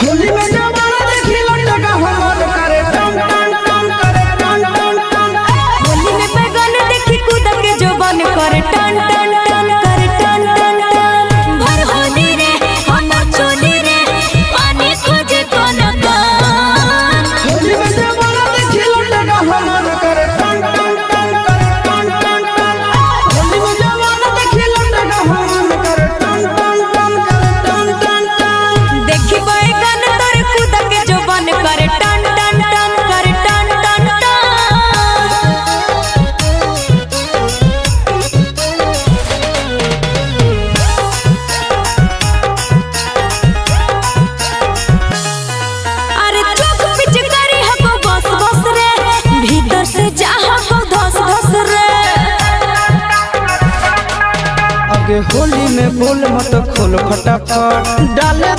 होली में जवाना देखी लटका हमर करे टन टन टन करे टन टन टन। होली में बैगन देखी कूद के जोबन करे टन टन टन करे टन टन टन। भर होली रे हमर चोली रे पानी खोजे कोन कान। होली में जवाना देखी लटका हमर करे टन टन टन करे टन टन टन। होली में जवाना देखी लटका हमर करे टन टन टन करे टन टन टन। देखी बैगन तोर कूद के जोबन करे टन टन टन करे टन टन टन। अरे चुप पिच करी हको बस बस रे भीतर से चाह को धस धस रे। आगे होली में बोल मत खोल फटाफट डाले